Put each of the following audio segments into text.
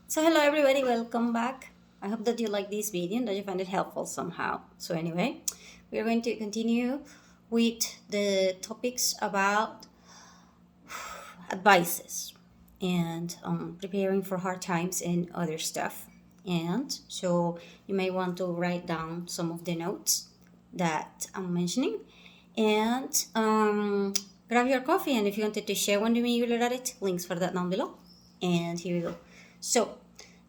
So hello everybody, welcome back. I hope that you like this video and that you find it helpful somehow. So anyway, we are going to continue with the topics about advices and preparing for hard times and other stuff. And so you may want to write down some of the notes that I'm mentioning and grab your coffee. And if you wanted to share one with me, you will at it. Links for that down below. And here we go. So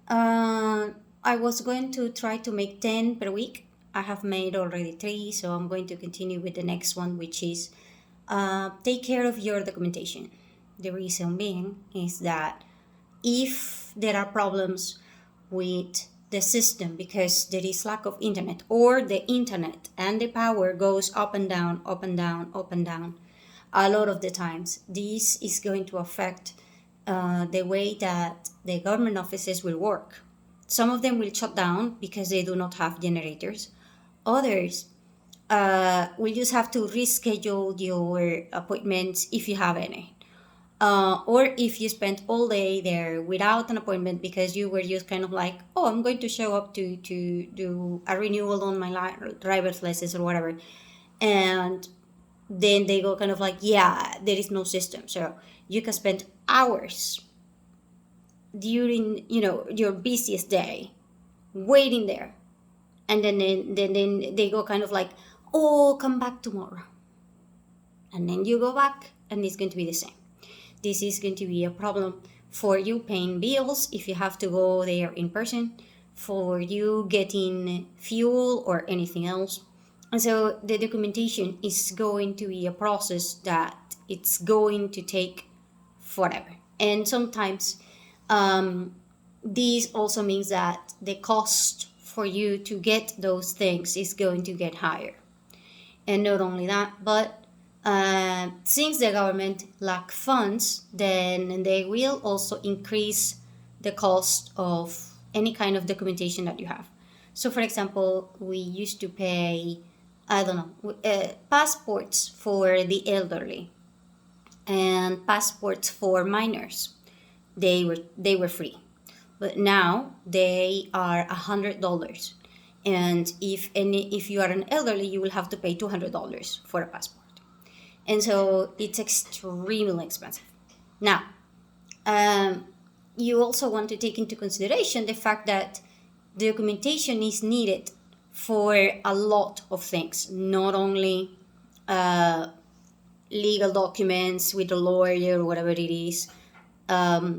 uh, I was going to try to make 10 per week. I have made already 3, so I'm going to continue with the next one, which is take care of your documentation. The reason being is that if there are problems with the system because there is lack of internet, or the internet and the power goes up and down, up and down, up and down, a lot of the times this is going to affect the way that the government offices will work. Some of them will shut down because they do not have generators. Others will just have to reschedule your appointments if you have any. Or if you spent all day there without an appointment because you were just kind of like, oh, I'm going to show up to do a renewal on my driver's license or whatever. And then they go kind of like, yeah, there is no system. So you can spend hours during, your busiest day waiting there. And then they go kind of like, oh, come back tomorrow. And then you go back and it's going to be the same. This is going to be a problem for you paying bills if you have to go there in person, for you getting fuel or anything else. And so the documentation is going to be a process that it's going to take forever. And sometimes this also means that the cost for you to get those things is going to get higher. And not only that, but since the government lack funds, then they will also increase the cost of any kind of documentation that you have. So, for example, we used to pay, I don't know, passports for the elderly and passports for minors. They were free, but now they are $100. And if you are an elderly, you will have to pay $200 for a passport. And so it's extremely expensive. Now, you also want to take into consideration the fact that the documentation is needed for a lot of things, not only legal documents with a lawyer or whatever it is,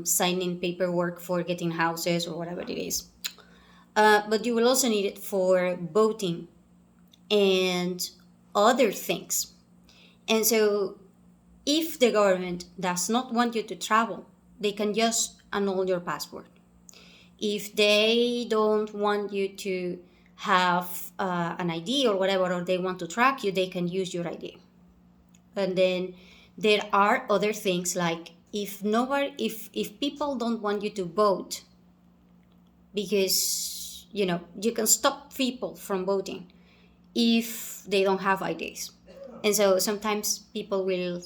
signing paperwork for getting houses or whatever it is. But you will also need it for voting and other things. And so if the government does not want you to travel, they can just annul your passport. If they don't want you to have an ID or whatever, or they want to track you, they can use your ID. And then there are other things like if people don't want you to vote because you can stop people from voting if they don't have IDs. And so sometimes people will,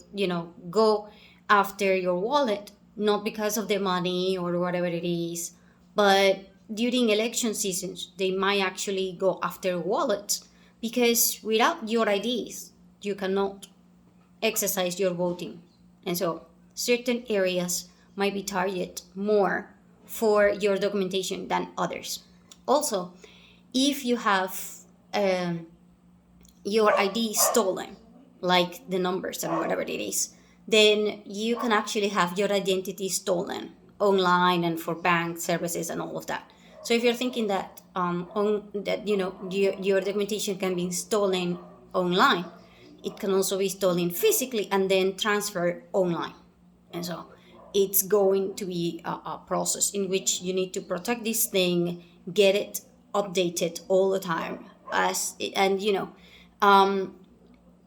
go after your wallet, not because of the money or whatever it is, but during election seasons, they might actually go after wallets because without your IDs, you cannot exercise your voting. And so certain areas might be targeted more for your documentation than others. Also, if you have your ID stolen, like the numbers and whatever it is, then you can actually have your identity stolen online and for bank services and all of that. So if you're thinking that your documentation can be stolen online, it can also be stolen physically and then transferred online. And so it's going to be a process in which you need to protect this thing, get it updated all the time,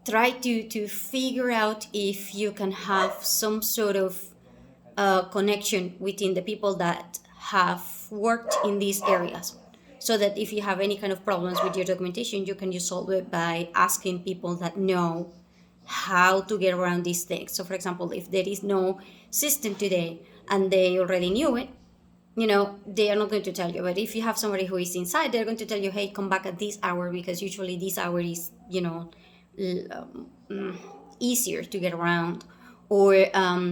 try to figure out if you can have some sort of connection within the people that have worked in these areas, so that if you have any kind of problems with your documentation, you can just solve it by asking people that know how to get around these things. So for example, if there is no system today and they already knew it, they are not going to tell you. But if you have somebody who is inside, they're going to tell you, hey, come back at this hour, because usually this hour is, easier to get around, or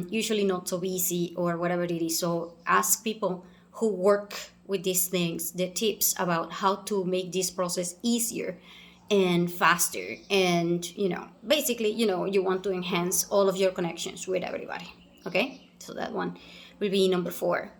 usually not so busy, or whatever it is. So ask people who work with these things the tips about how to make this process easier and faster. And basically, you want to enhance all of your connections with everybody. Okay, so that one will be number 4.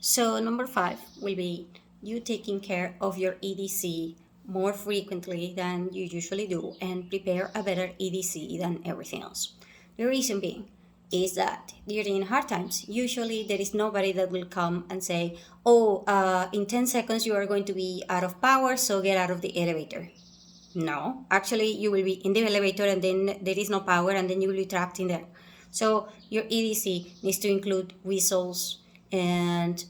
So number 5 will be you taking care of your EDC more frequently than you usually do, and prepare a better EDC than everything else. The reason being is that during hard times, usually there is nobody that will come and say, oh, in 10 seconds you are going to be out of power, so get out of the elevator. No, actually you will be in the elevator and then there is no power, and then you will be trapped in there. So your EDC needs to include whistles and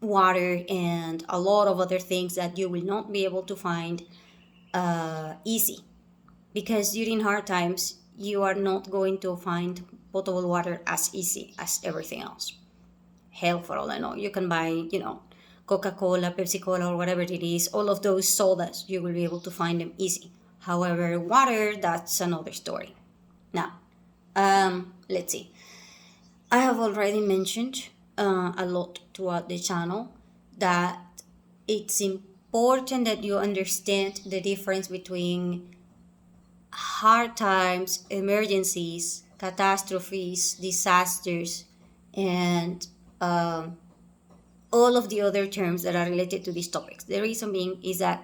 water and a lot of other things that you will not be able to find easy, because during hard times you are not going to find potable water as easy as everything else. Hell, for all I know, you can buy Coca-Cola, Pepsi-Cola, or whatever it is, all of those sodas, you will be able to find them easy. However, water, that's another story. Now, let's see. I have already mentioned a lot throughout the channel that it's important that you understand the difference between hard times, emergencies, catastrophes, disasters, and all of the other terms that are related to these topics. The reason being is that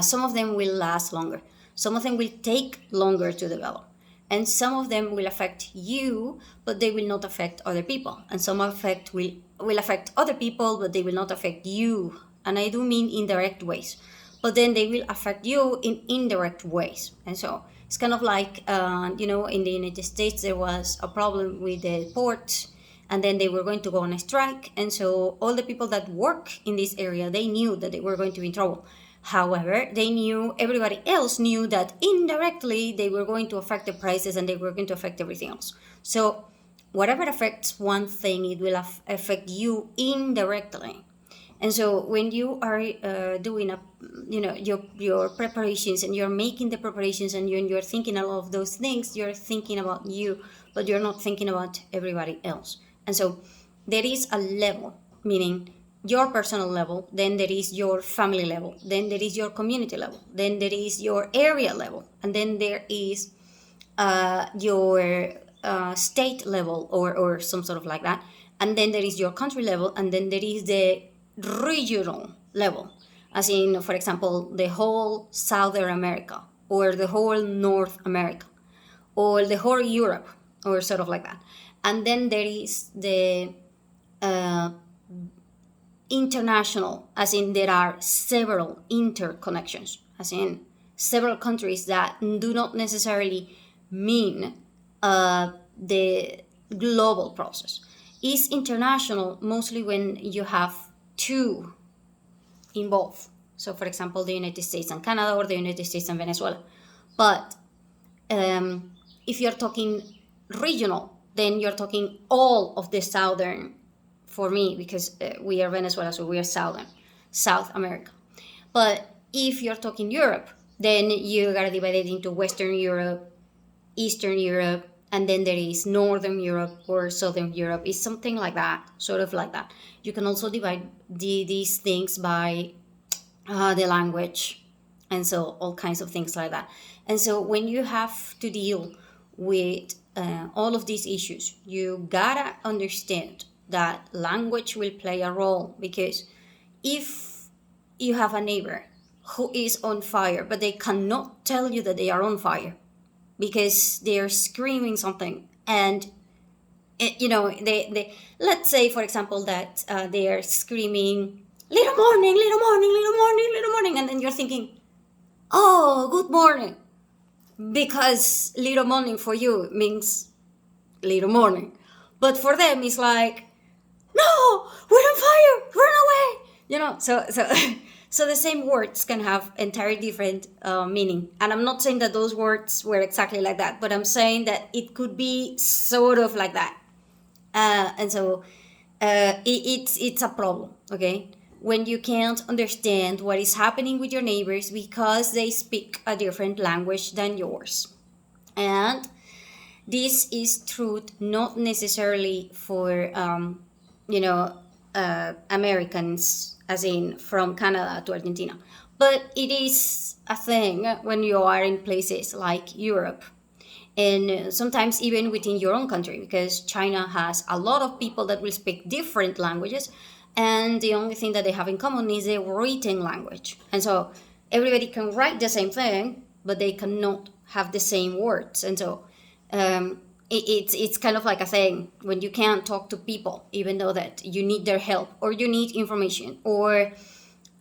some of them will last longer, some of them will take longer to develop, and some of them will affect you, but they will not affect other people, and some will affect other people, but they will not affect you. And I do mean indirect ways, but then they will affect you in indirect ways. And so it's kind of like in the United States there was a problem with the ports, and then they were going to go on a strike, and so all the people that work in this area, they knew that they were going to be in trouble. However, everybody else knew that indirectly they were going to affect the prices, and they were going to affect everything else. So whatever affects one thing, it will affect you indirectly. And so when you are doing your preparations, and you're making the preparations, and you're thinking a lot of those things, you're thinking about you, but you're not thinking about everybody else. And so there is a level, meaning your personal level, then there is your family level, then there is your community level, then there is your area level, and then there is your state level, or some sort of like that, and then there is your country level, and then there is the regional level, as in, for example, the whole Southern America, or the whole North America, or the whole Europe, or sort of like that. And then there is the international, as in there are several interconnections, as in several countries that do not necessarily mean the global process. Is international mostly when you have two involved. So, for example, the United States and Canada, or the United States and Venezuela. But if you're talking regional, then you're talking all of the southern, for me, because we are Venezuela, so we are South America. But if you're talking Europe, then you gotta divide it into Western Europe, Eastern Europe, and then there is Northern Europe or Southern Europe. It's something like that, sort of like that. You can also divide these things by the language, and so all kinds of things like that. And so when you have to deal with all of these issues, you gotta understand that language will play a role, because if you have a neighbor who is on fire, but they cannot tell you that they are on fire because they are screaming something, and they let's say, for example, that they are screaming, little morning, little morning, little morning, little morning, and then you're thinking, oh, good morning, because little morning for you means little morning, but for them it's like, no, we're on fire, run away. So the same words can have entirely different meaning. And I'm not saying that those words were exactly like that, but I'm saying that it could be sort of like that. And so it's a problem, okay? When you can't understand what is happening with your neighbors because they speak a different language than yours. And this is true not necessarily for Americans, as in from Canada to Argentina, but it is a thing when you are in places like Europe, and sometimes even within your own country, because China has a lot of people that will speak different languages, and the only thing that they have in common is the written language. And so everybody can write the same thing, but they cannot have the same words. And so it's kind of like a thing when you can't talk to people, even though that you need their help or you need information, or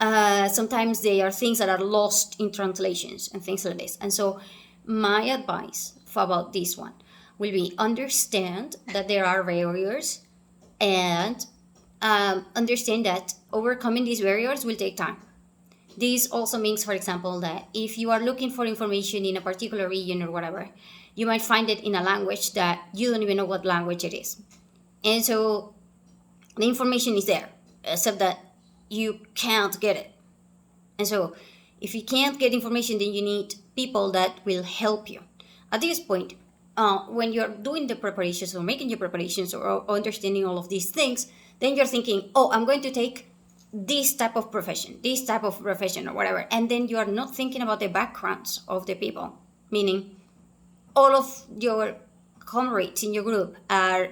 sometimes they are things that are lost in translations and things like this. And so my advice about this one will be understand that there are barriers, and understand that overcoming these barriers will take time. This also means, for example, that if you are looking for information in a particular region or whatever, you might find it in a language that you don't even know what language it is. And so the information is there, except that you can't get it. And so if you can't get information, then you need people that will help you. At this point, when you're doing the preparations or making your preparations or understanding all of these things, then you're thinking, oh, I'm going to take this type of profession or whatever. And then you are not thinking about the backgrounds of the people, meaning all of your comrades in your group are,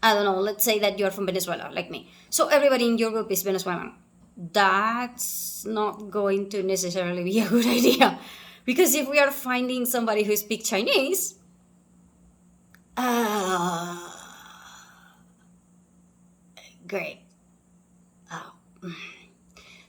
I don't know, let's say that you're from Venezuela, like me. So everybody in your group is Venezuelan. That's not going to necessarily be a good idea. Because if we are finding somebody who speaks Chinese, great. Oh.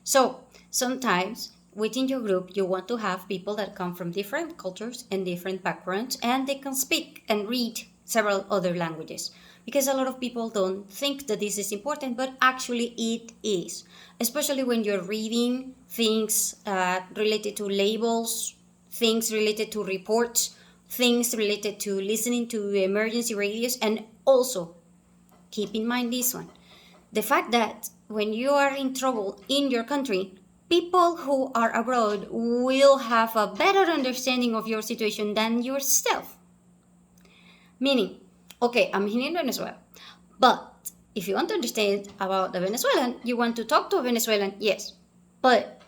So sometimes within your group, you want to have people that come from different cultures and different backgrounds, and they can speak and read several other languages. Because a lot of people don't think that this is important, but actually it is. Especially when you're reading things related to labels, things related to reports, things related to listening to emergency radios, and also keep in mind this one. The fact that when you are in trouble in your country, people who are abroad will have a better understanding of your situation than yourself. Meaning, okay, I'm here in Venezuela, but if you want to understand about the Venezuelan, you want to talk to a Venezuelan, yes, but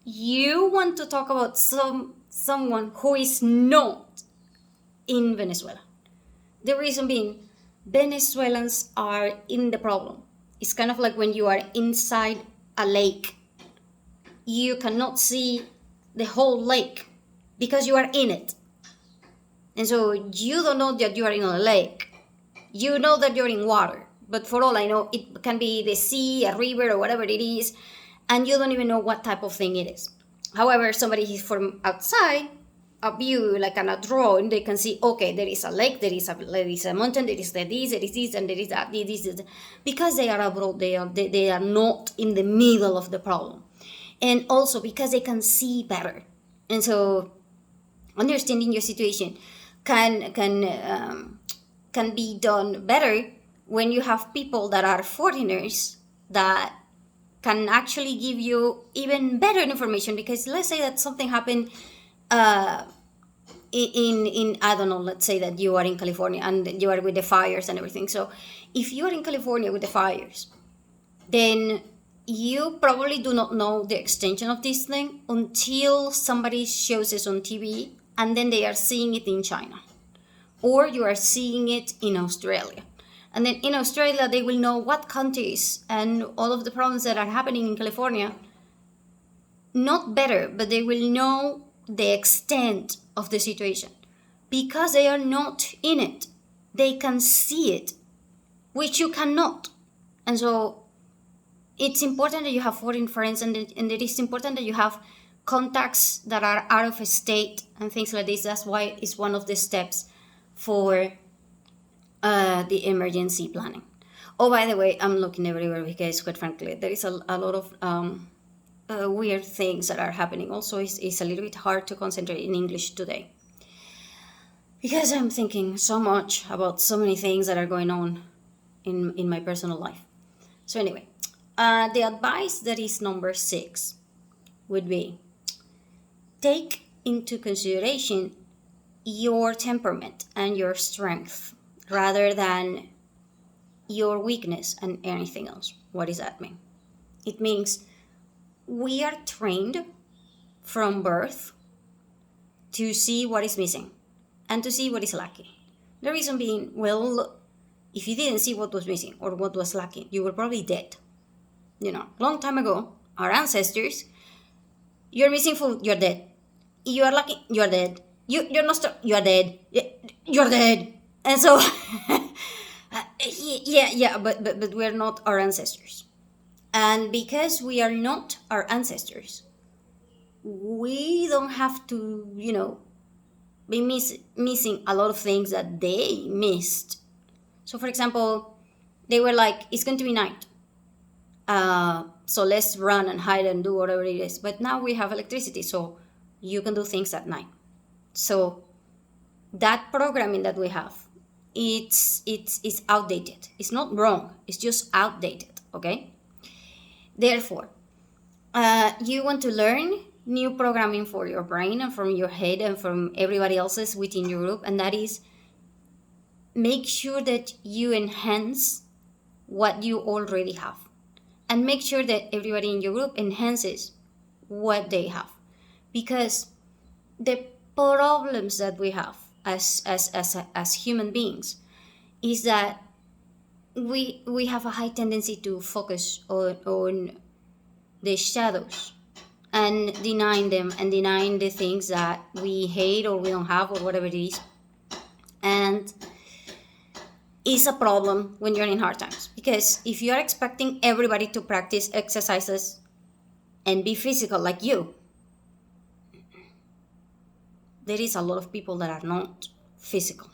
you want to talk about someone who is not in Venezuela. The reason being, Venezuelans are in the problem. It's kind of like when you are inside a lake. You cannot see the whole lake because you are in it. And so you don't know that you are in a lake. You know that you're in water. But for all I know, it can be the sea, a river, or whatever it is. And you don't even know what type of thing it is. However, somebody from outside, a view, like on a drone, they can see, okay, there is a lake, there is a mountain, there is this, and there is that, this. Because they are abroad, they are not in the middle of the problem. And also because they can see better. And so understanding your situation can be done better when you have people that are foreigners that can actually give you even better information. Because let's say that something happened in I don't know, let's say that you are in California and you are with the fires and everything. So if you are in California with the fires, then you probably do not know the extension of this thing until somebody shows it on TV, and then they are seeing it in China, or you are seeing it in Australia. And then in Australia, they will know what countries and all of the problems that are happening in California. Not better, but they will know the extent of the situation. Because they are not in it, they can see it, which you cannot. And so it's important that you have foreign friends, and it is important that you have contacts that are out of state and things like this. That's why it's one of the steps for the emergency planning. Oh, by the way, I'm looking everywhere because, quite frankly, there is a lot of weird things that are happening. Also, it's a little bit hard to concentrate in English today because I'm thinking so much about so many things that are going on in my personal life. So anyway, the advice that is number 6 would be take into consideration your temperament and your strength rather than your weakness and anything else. What does that mean? It means we are trained from birth to see what is missing and to see what is lacking. The reason being, well, if you didn't see what was missing or what was lacking, you were probably dead. Long time ago, our ancestors, you're missing food, you're dead. You are lacking, you're dead. You're not, you're dead. You're dead. And so, but we're not our ancestors. And because we are not our ancestors, we don't have to, be missing a lot of things that they missed. So, for example, they were like, it's going to be night. So let's run and hide and do whatever it is. But now we have electricity, so you can do things at night. So that programming that we have, it's outdated. It's not wrong. It's just outdated. Okay. Therefore, you want to learn new programming for your brain and from your head and from everybody else's within your group, and that is make sure that you enhance what you already have, and make sure that everybody in your group enhances what they have, because the problems that we have as human beings is that we have a high tendency to focus on the shadows and denying them and denying the things that we hate or we don't have or whatever it is. And it's a problem when you're in hard times, because if you're expecting everybody to practice exercises and be physical like you, there is a lot of people that are not physical,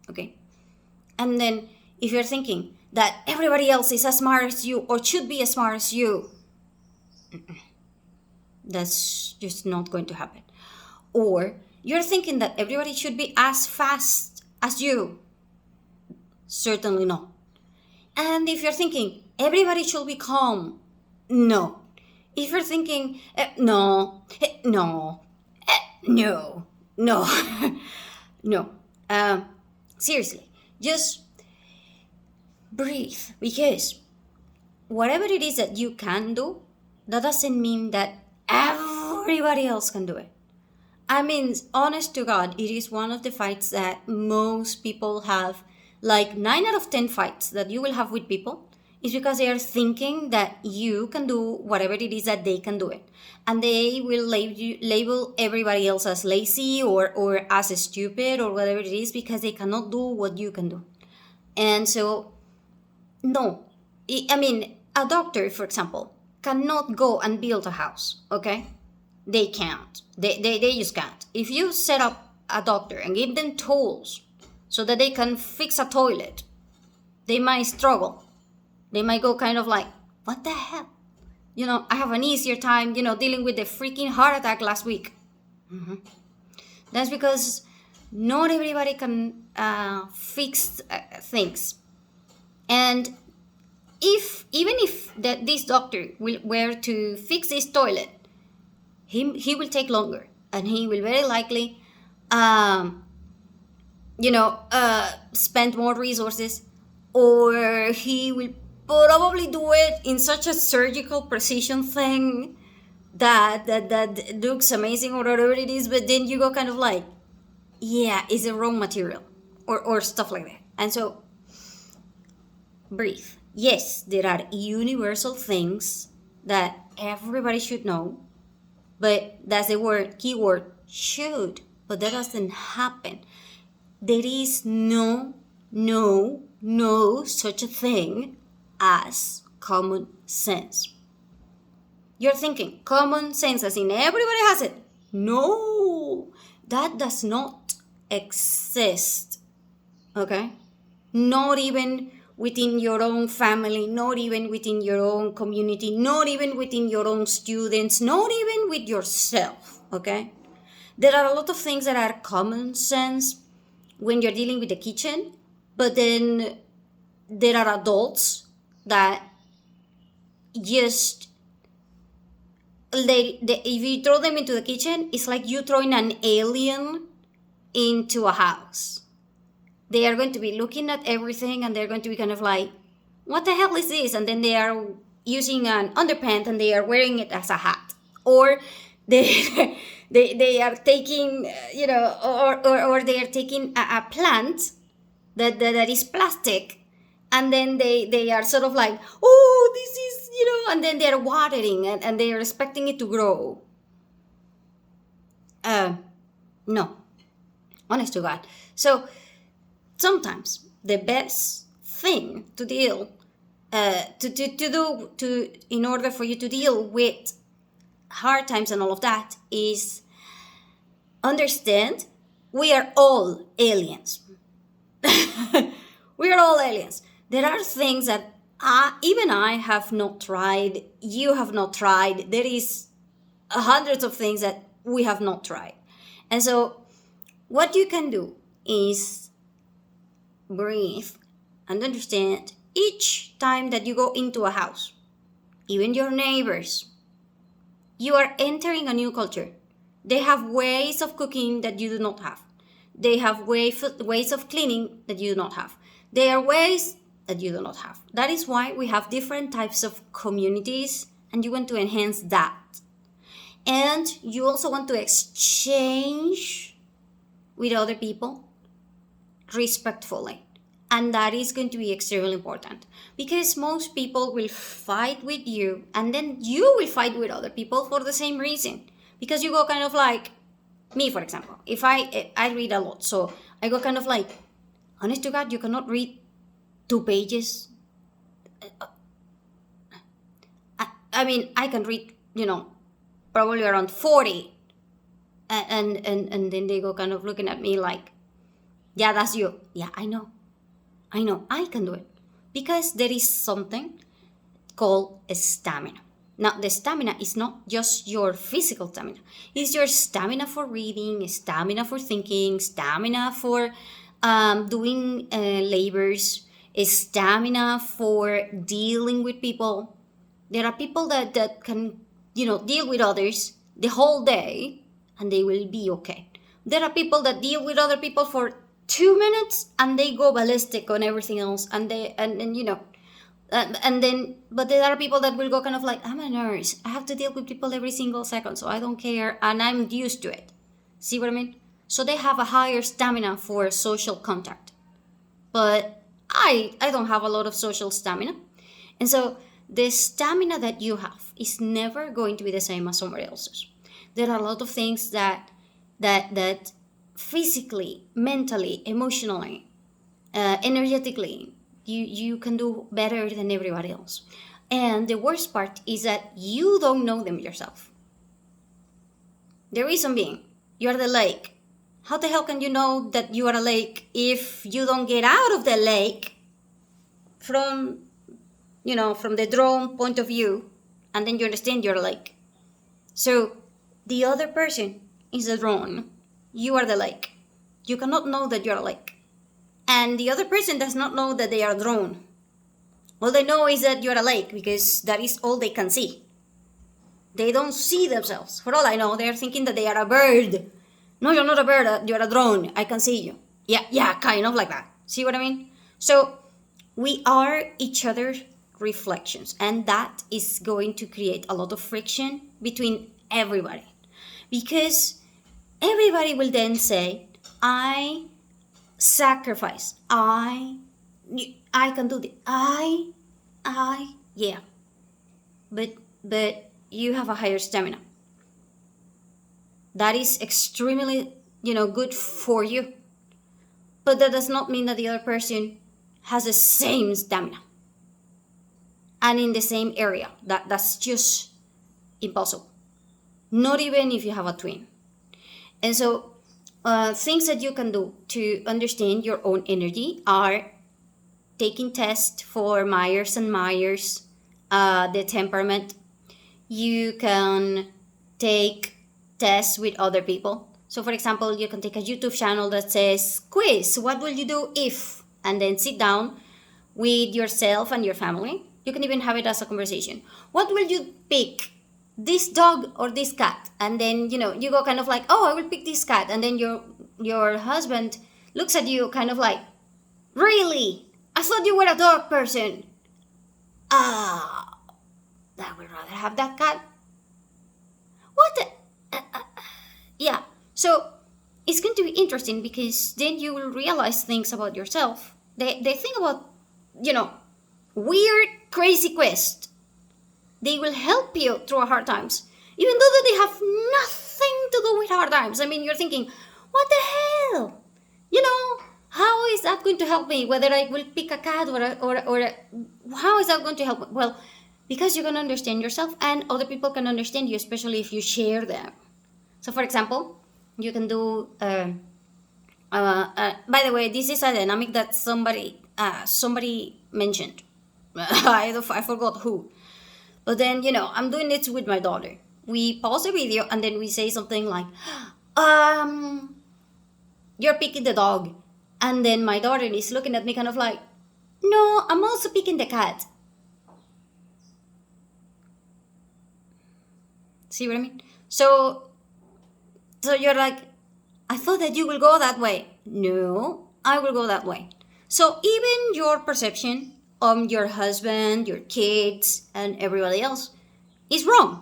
okay? And then if you're thinking that everybody else is as smart as you or should be as smart as you, that's just not going to happen. Or you're thinking that everybody should be as fast as you, certainly not. And if you're thinking everybody should be calm, no. If you're thinking no, seriously, just breathe, because whatever it is that you can do, that doesn't mean that everybody else can do it. I mean, honest to God, it is one of the fights that most people have. Like 9 out of 10 fights that you will have with people is because they are thinking that you can do whatever it is that they can do it. And they will label everybody else as lazy or as stupid or whatever it is, because they cannot do what you can do. And so, no. I mean, a doctor, for example, cannot go and build a house, okay? They can't. They just can't. If you set up a doctor and give them tools so that they can fix a toilet, they might struggle. They might go kind of like, what the hell? I have an easier time, dealing with the freaking heart attack last week. That's because not everybody can fix things. And even if this doctor were to fix this toilet, he will take longer, and he will very likely spend more resources, or he will probably do it in such a surgical precision thing that looks amazing or whatever it is, but then you go kind of like, yeah, it's the wrong material or stuff like that. And so breathe. Yes, there are universal things that everybody should know, but that's the keyword should, but that doesn't happen. There is no such a thing as common sense. You're thinking common sense as in everybody has it. No, that does not exist. Okay? Not even within your own family, not even within your own community, not even within your own students, not even with yourself. Okay? There are a lot of things that are common sense when you're dealing with the kitchen, but then there are adults that just if you throw them into the kitchen, it's like you throwing an alien into a house. They are going to be looking at everything and they're going to be kind of like, what the hell is this? And then they are using an underpants and they are wearing it as a hat. Or they they are taking, or they are taking a plant that is plastic, and then they are sort of like, oh, this is, and then they're watering it and they are expecting it to grow. No, honest to God. So sometimes the best thing to deal in order for you to deal with hard times and all of that is understand we are all aliens. We are all aliens. There are things that even I have not tried, you have not tried. There is hundreds of things that we have not tried. And so what you can do is breathe and understand each time that you go into a house, even your neighbors, you are entering a new culture. They have ways of cooking that you do not have. They have ways of cleaning that you do not have. There are ways that you do not have. That is why we have different types of communities, and you want to enhance that. And you also want to exchange with other people respectfully. And that is going to be extremely important because most people will fight with you and then you will fight with other people for the same reason. Because you go kind of like, me for example, if I read a lot, so I go kind of like, honest to God, you cannot read 2 pages. I mean, I can read, probably around 40. And then they go kind of looking at me like, yeah, that's you. Yeah, I know, I can do it. Because there is something called stamina. Now, the stamina is not just your physical stamina. It's your stamina for reading, stamina for thinking, stamina for doing labors, stamina for dealing with people. There are people that can, deal with others the whole day and they will be okay. There are people that deal with other people for 2 minutes and they go ballistic on everything else, but there are people that will go kind of like, I'm a nurse, I have to deal with people every single second, so I don't care and I'm used to it. See what I mean? So they have a higher stamina for social contact, but I don't have a lot of social stamina. And so the stamina that you have is never going to be the same as somebody else's. There are a lot of things that physically, mentally, emotionally, energetically, you can do better than everybody else. And the worst part is that you don't know them yourself. The reason being, you're the lake. How the hell can you know that you are a lake if you don't get out of the lake from the drone point of view, and then you understand you're a lake? So the other person is the drone. You are the lake. You cannot know that you're a lake. And the other person does not know that they are a drone. All they know is that you're a lake because that is all they can see. They don't see themselves. For all I know, they're thinking that they are a bird. No, you're not a bird. You're a drone. I can see you. Yeah, kind of like that. See what I mean? So we are each other's reflections. And that is going to create a lot of friction between everybody. Because everybody will then say, I sacrifice. I can do this. Yeah. But you have a higher stamina. That is extremely, good for you. But that does not mean that the other person has the same stamina. And in the same area. That's just impossible. Not even if you have a twin. And so things that you can do to understand your own energy are taking tests for Myers and Myers, the temperament. You can take tests with other people. So for example, you can take a YouTube channel that says, quiz, what will you do if? And then sit down with yourself and your family You can even have it as a conversation. What will you pick? This dog or this cat? And then, you go kind of like, oh, I will pick this cat. And then your husband looks at you kind of like, really? I thought you were a dog person. Ah, I would rather have that cat. What the? Yeah. So it's going to be interesting because then you will realize things about yourself. They think about, weird, crazy quest. They will help you through hard times, even though that they have nothing to do with hard times. I mean, you're thinking, what the hell? How is that going to help me? Whether I will pick a cat or how is that going to help me? Well, because you can understand yourself and other people can understand you, especially if you share them. So, for example, you can do. By the way, this is a dynamic that somebody mentioned. I forgot who. But then, I'm doing it with my daughter. We pause the video and then we say something like, you're picking the dog. And then my daughter is looking at me kind of like, no, I'm also picking the cat. See what I mean? So you're like, I thought that you will go that way. No, I will go that way. So even your perception of your husband, your kids, and everybody else is wrong.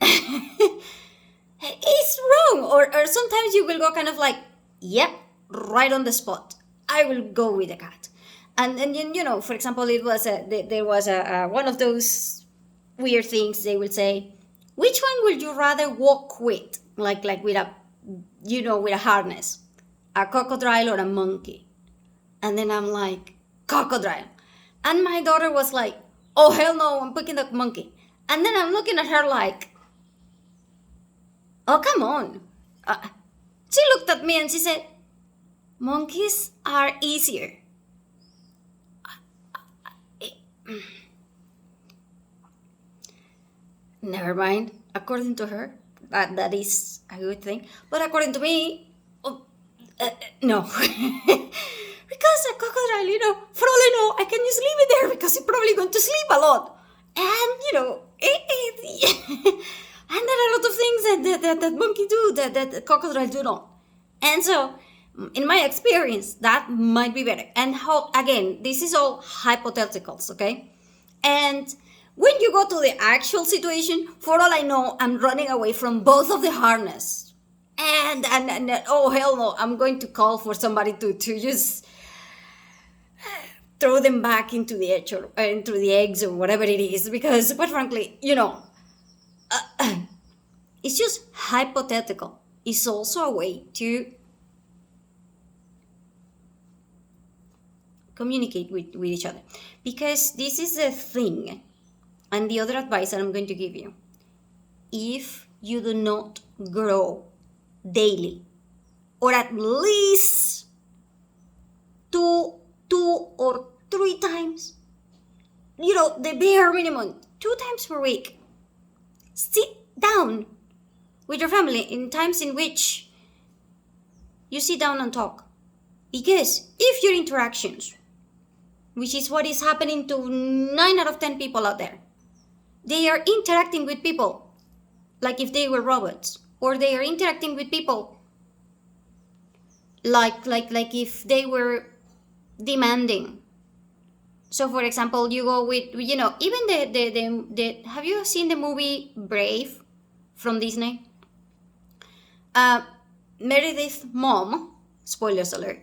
It's wrong. Or sometimes you will go kind of like, yep, right on the spot. I will go with the cat. And then, for example, there was one of those weird things they will say, which one would you rather walk with? Like with with a harness, a crocodile or a monkey? And then I'm like, crocodile. And my daughter was like, oh, hell no, I'm picking the monkey. And then I'm looking at her like, oh, come on. She looked at me and she said, monkeys are easier. Never mind. According to her, that is a good thing. But according to me, no. Because a crocodile, for all I know, I can just leave it there because it's probably going to sleep a lot. And, and there are a lot of things that monkey do that crocodile do not. And so, in my experience, that might be better. And again, this is all hypotheticals, okay? And when you go to the actual situation, for all I know, I'm running away from both of the harness. And oh, hell no, I'm going to call for somebody to just throw them back into the edge or into the eggs or whatever it is. Because, quite frankly, it's just hypothetical. It's also a way to communicate with each other. Because this is the thing. And the other advice that I'm going to give you. If you do not grow daily, or at least two or three times, the bare minimum, 2 times per week, sit down with your family in times in which you sit down and talk. Because if your interactions, which is what is happening to 9 out of 10 people out there, they are interacting with people like if they were robots, or they are interacting with people like if they were demanding. So, for example, you go with, even the have you seen the movie Brave from Disney? Meredith's mom, spoilers alert,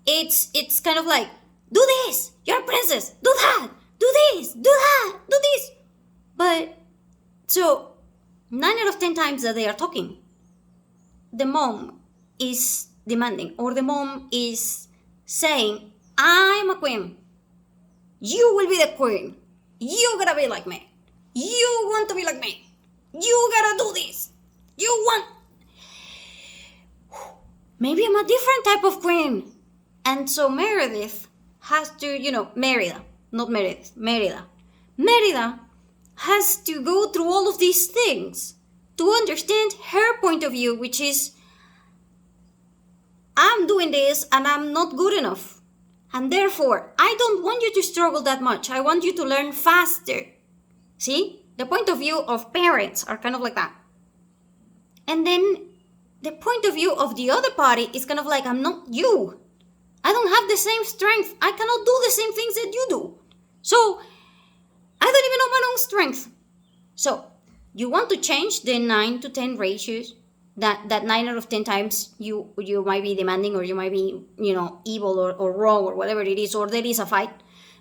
it's kind of like, do this, you're a princess, do that, do this, do that, do this. But, so, 9 out of 10 times that they are talking, the mom is demanding, or the mom is saying, I'm a queen. You will be the queen. You gotta be like me. You want to be like me. You gotta do this. You want... Maybe I'm a different type of queen. And so Meredith has to, Merida, not Meredith, Merida. Merida has to go through all of these things to understand her point of view, which is, I'm doing this and I'm not good enough. And therefore, I don't want you to struggle that much. I want you to learn faster. See? The point of view of parents are kind of like that. And then the point of view of the other party is kind of like, I'm not you. I don't have the same strength. I cannot do the same things that you do. So, I don't even know my own strength. So, you want to change the 9 to 10 ratios, that 9 out of 10 times you might be demanding, or you might be, evil or wrong or whatever it is, or there is a fight.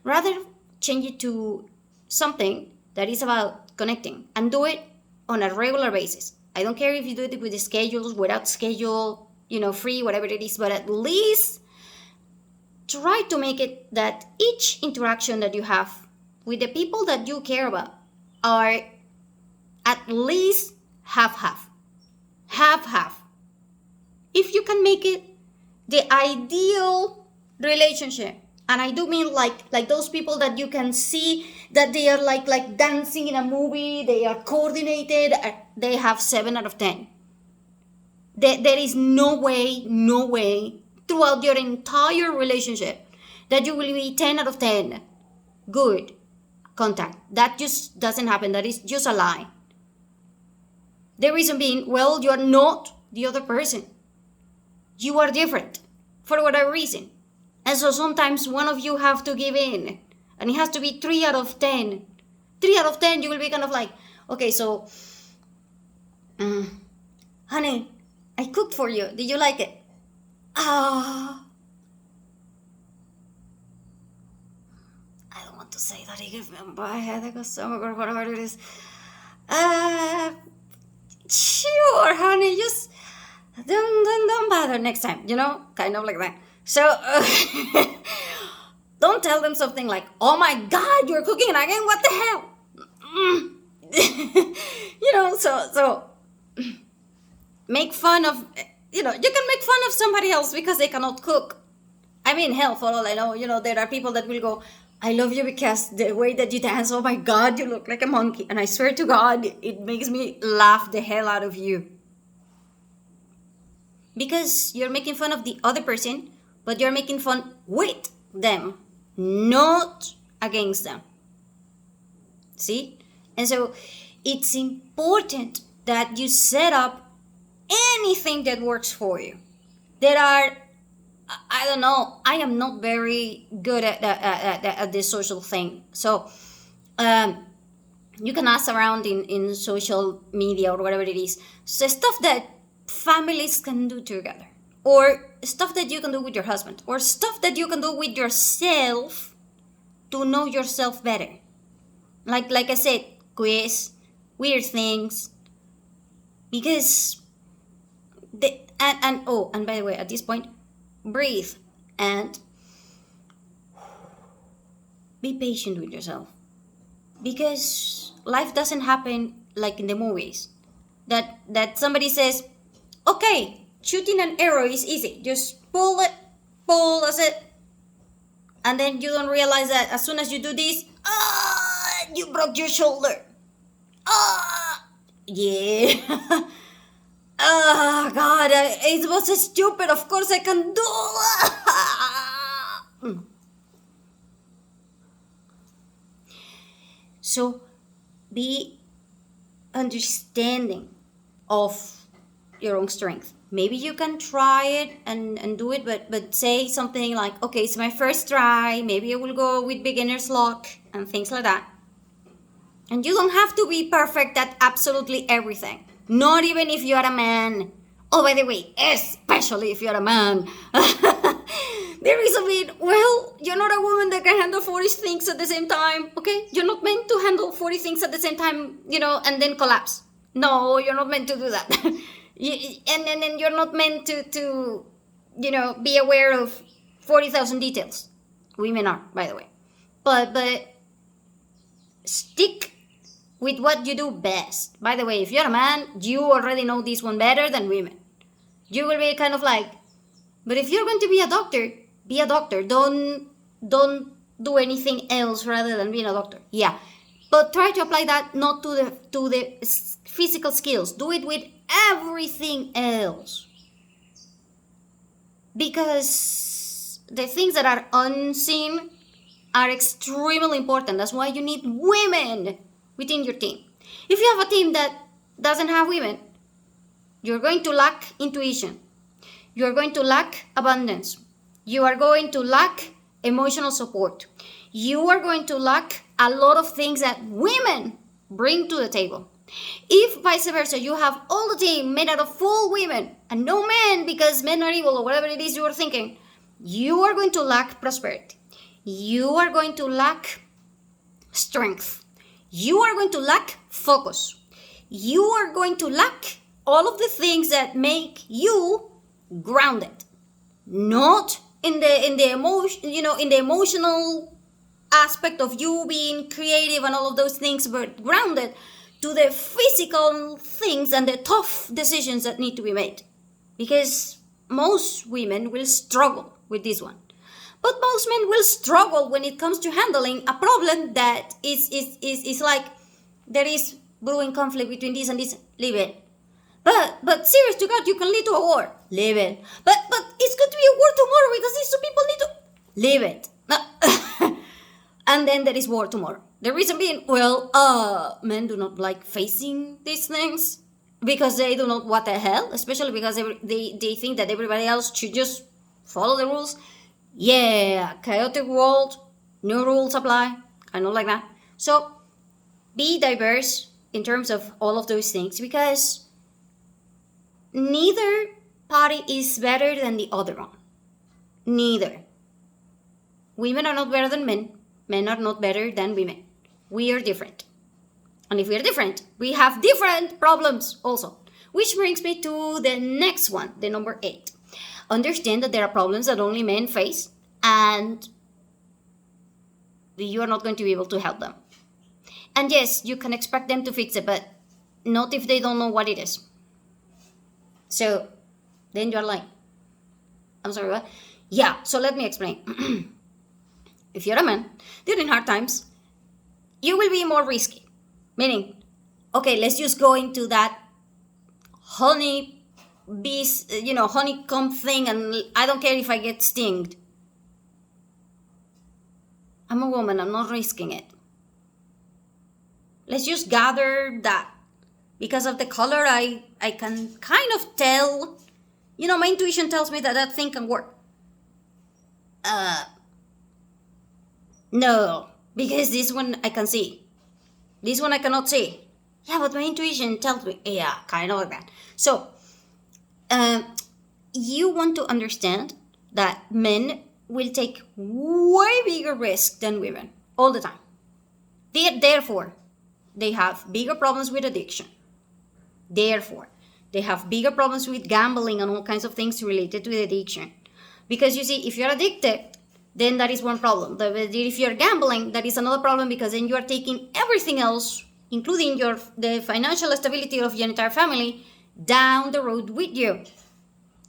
Rather, change it to something that is about connecting, and do it on a regular basis. I don't care if you do it with the schedules, without schedule, free, whatever it is, but at least try to make it that each interaction that you have with the people that you care about are at least half-half. Half-half. If you can make it the ideal relationship, and I do mean like those people that you can see that they are like dancing in a movie, they are coordinated, they have 7 out of 10. There is no way throughout your entire relationship that you will be 10 out of 10 good contact. That just doesn't happen. That is just a lie. The reason being, well, you are not the other person. You are different for whatever reason. And so sometimes one of you have to give in. And it has to be 3 out of 10. 3 out of 10, you will be kind of like, okay, so, honey, I cooked for you. Did you like it? I don't want to say that he gave me a bad headache or stomach or whatever it is. Sure, honey, just don't bother next time, kind of like that. So, don't tell them something like, oh my God, you're cooking again, what the hell? So make fun of, you can make fun of somebody else because they cannot cook. I mean, hell, for all I know, there are people that will go, I love you because the way that you dance, oh my God, you look like a monkey. And I swear to God, it makes me laugh the hell out of you. Because you're making fun of the other person, but you're making fun with them, not against them. See? And so it's important that you set up anything that works for you. There are, I don't know, I am not very good at this social thing. So you can ask around in social media or whatever it is. So stuff that families can do together, or stuff that you can do with your husband, or stuff that you can do with yourself to know yourself better. Like I said, quiz, weird things, because and by the way, at this point, breathe and be patient with yourself, because life doesn't happen like in the movies that somebody says, okay, shooting an arrow is easy, just pull, that's it. And then you don't realize that as soon as you do this, you broke your shoulder. Yeah. Oh God, it was stupid. Of course I can do. So be understanding of your own strength. Maybe you can try it and do it, but say something like, okay, it's my first try, maybe I will go with beginner's luck and things like that. And you don't have to be perfect at absolutely everything, not even if you are a man. Oh, by the way, especially if you're a man. There is a bit, well, you're not a woman that can handle 40 things at the same time, okay? You're not meant to handle 40 things at the same time, and then collapse. No, you're not meant to do that. And then you're not meant to be aware of 40,000 details. Women are, by the way. But stick with what you do best. By the way, if you're a man, you already know this one better than women. You will be kind of like, but if you're going to be a doctor, be a doctor. Don't do anything else rather than being a doctor. Yeah. But try to apply that not to the physical skills. Do it with everything else. Because the things that are unseen are extremely important. That's why you need women within your team. If you have a team that doesn't have women, you're going to lack intuition. You're going to lack abundance. You are going to lack emotional support. You are going to lack a lot of things that women bring to the table. If vice versa, you have all the team made out of full women and no men because men are evil or whatever it is you are thinking, you are going to lack prosperity. You are going to lack strength. You are going to lack focus. You are going to lack all of the things that make you grounded, not in the emotion, in the emotional aspect of you being creative and all of those things, but grounded to the physical things and the tough decisions that need to be made. Because most women will struggle with this one. But most men will struggle when it comes to handling a problem that is like there is brewing conflict between this and this. Leave it. But serious to God, you can lead to a war. Leave it. But it's going to be a war tomorrow because these two people need to leave it. And then there is war tomorrow. The reason being, men do not like facing these things because they do not what the hell, especially because they think that everybody else should just follow the rules. Yeah, chaotic world, no rules apply, kind of like that. So be diverse in terms of all of those things because neither party is better than the other one. Neither. Women are not better than men. Men are not better than women. We are different. And if we are different, we have different problems also. Which brings me to the next one, the number 8. Understand that there are problems that only men face and you are not going to be able to help them. And yes, you can expect them to fix it, but not if they don't know what it is. So then you're like, I'm sorry, what? Yeah, so let me explain. If you're a man, during hard times, you will be more risky. Meaning, okay, let's just go into that honey bees, honeycomb thing, and I don't care if I get stinged. I'm a woman, I'm not risking it. Let's just gather that. Because of the color, I can kind of tell, my intuition tells me that thing can work. No, because this one I can see. This one I cannot see. Yeah, but my intuition tells me, yeah, kind of like that. So, you want to understand that men will take way bigger risk than women all the time. Therefore, they have bigger problems with addiction. Therefore, they have bigger problems with gambling and all kinds of things related to addiction. Because you see, if you're addicted, then that is one problem. If you're gambling, that is another problem because then you are taking everything else, including the financial stability of your entire family, down the road with you.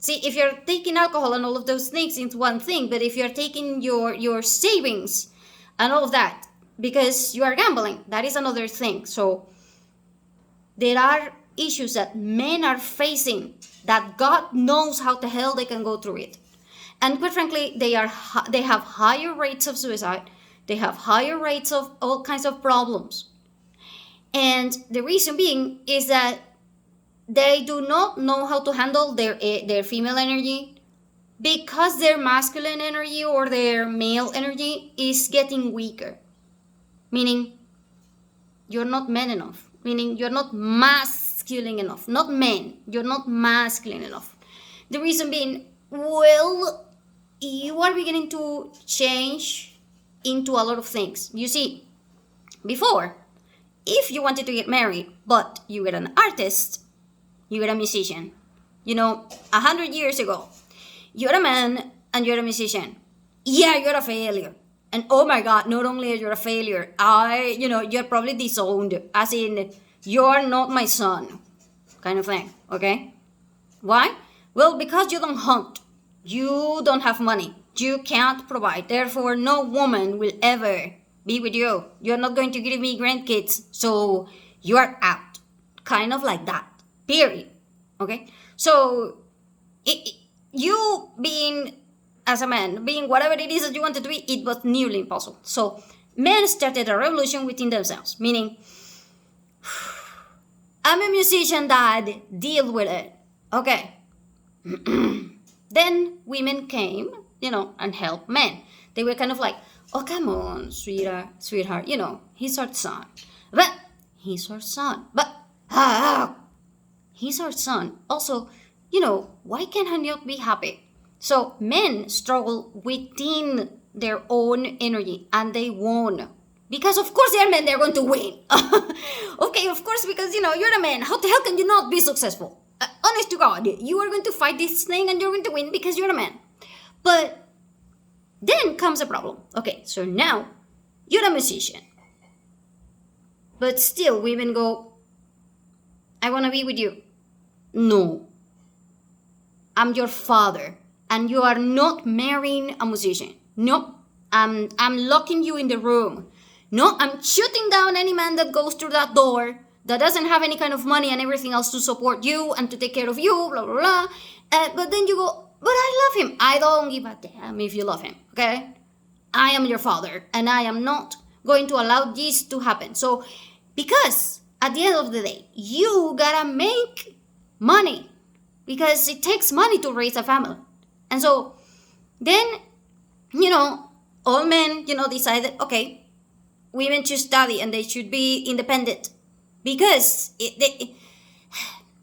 See, if you're taking alcohol and all of those things, it's one thing. But if you're taking your savings and all of that because you are gambling, that is another thing. So there are issues that men are facing that God knows how the hell they can go through it. And quite frankly, they have higher rates of suicide. They have higher rates of all kinds of problems. And the reason being is that they do not know how to handle their female energy because their masculine energy or their male energy is getting weaker. Meaning, you're not man enough. Meaning, you're not masculine enough. Not men. You're not masculine enough. The reason being, you are beginning to change into a lot of things. You see, before, if you wanted to get married, but you were an artist, you were a musician. 100 years ago, you're a man and you're a musician. Yeah, you're a failure. And oh my God, not only are you a failure, you're probably disowned. As in, you're not my son. Kind of thing, okay? Why? Well, because you don't hunt. You don't have money. You can't provide. Therefore, no woman will ever be with you. You're not going to give me grandkids. So, you're out. Kind of like that. Period. Okay? So, you being as a man, being whatever it is that you wanted to be, it was nearly impossible. So men started a revolution within themselves, meaning, I'm a musician, dad, deal with it. Okay. Then women came, and helped men. They were kind of like, oh, come on, sweetheart, he's our son. But he's our son. But he's our son. Also, why can't I not be happy? So men struggle within their own energy and they won. Because of course they are men, they're going to win. Okay, of course, because you're a man. How the hell can you not be successful? Honest to God, you are going to fight this thing and you're going to win because you're a man. But then comes a problem. Okay, so now you're a musician. But still, women go, I want to be with you. No. I'm your father. And you are not marrying a musician. No. I'm locking you in the room. No, I'm shooting down any man that goes through that door that doesn't have any kind of money and everything else to support you and to take care of you, blah, blah, blah. But then you go, but I love him. I don't give a damn if you love him, okay? I am your father, and I am not going to allow this to happen. So, because at the end of the day, you gotta make money, because it takes money to raise a family. And so, then, all men, decided, okay, women should study and they should be independent. Because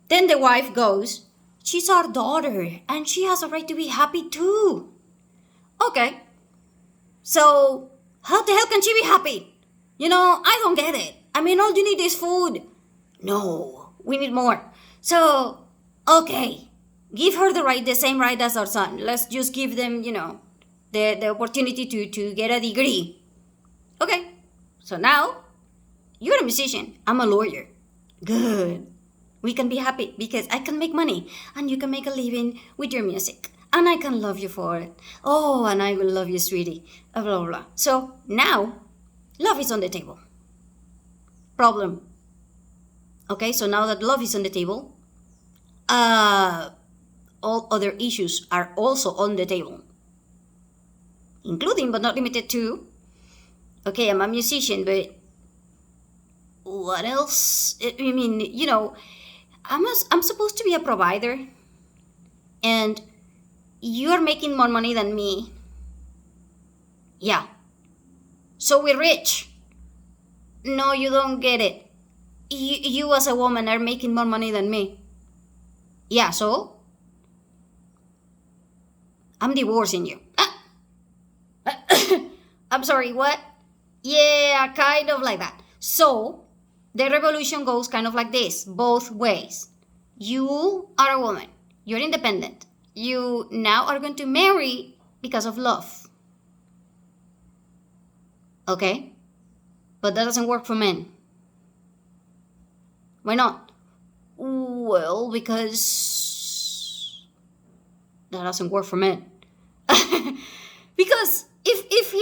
then the wife goes, she's our daughter and she has a right to be happy too. Okay. So how the hell can she be happy? I don't get it. I mean, all you need is food. No, we need more. So, okay. Give her the same right as our son. Let's just give them, the opportunity to get a degree. Okay. So now, you're a musician. I'm a lawyer. Good. We can be happy because I can make money and you can make a living with your music. And I can love you for it. Oh, and I will love you, sweetie. Blah, blah, blah. So now, love is on the table. Problem. Okay, so now that love is on the table, all other issues are also on the table. Including, but not limited to, okay, I'm a musician, but what else? I mean, I'm supposed to be a provider, and you're making more money than me. Yeah. So we're rich. No, you don't get it. You as a woman are making more money than me. Yeah, so? I'm divorcing you. I'm sorry, what? Yeah, kind of like that. So, the revolution goes kind of like this, both ways. You are a woman. You're independent. You now are going to marry because of love. Okay? But that doesn't work for men. Why not? Well, because that doesn't work for men. Because if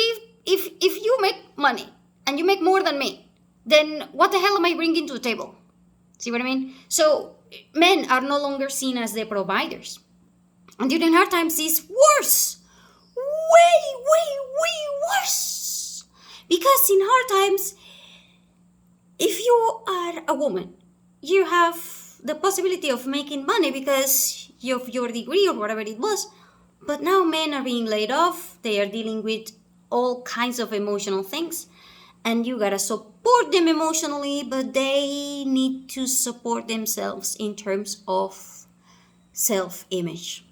you make money and you make more than me, then what the hell am I bringing to the table? See what I mean? So men are no longer seen as the providers. And during hard times, it's worse. Way worse. Because in hard times, if you are a woman, you have the possibility of making money because of your degree or whatever it was. But now men are being laid off. They are dealing with all kinds of emotional things. And you gotta support them emotionally, but they need to support themselves in terms of self-image.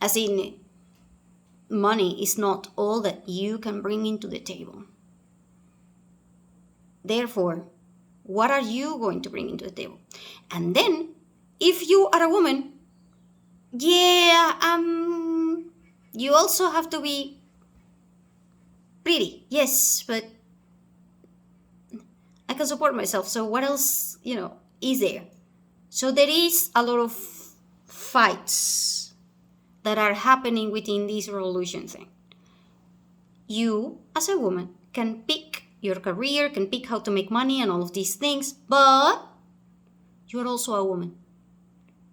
As in, money is not all that you can bring into the table. Therefore, what are you going to bring into the table? And then, if you are a woman, you also have to be pretty. Yes, but I can support myself. So what else, is there? So there is a lot of fights that are happening within this revolution thing. You, as a woman, can pick your career, can pick how to make money and all of these things, but you're also a woman.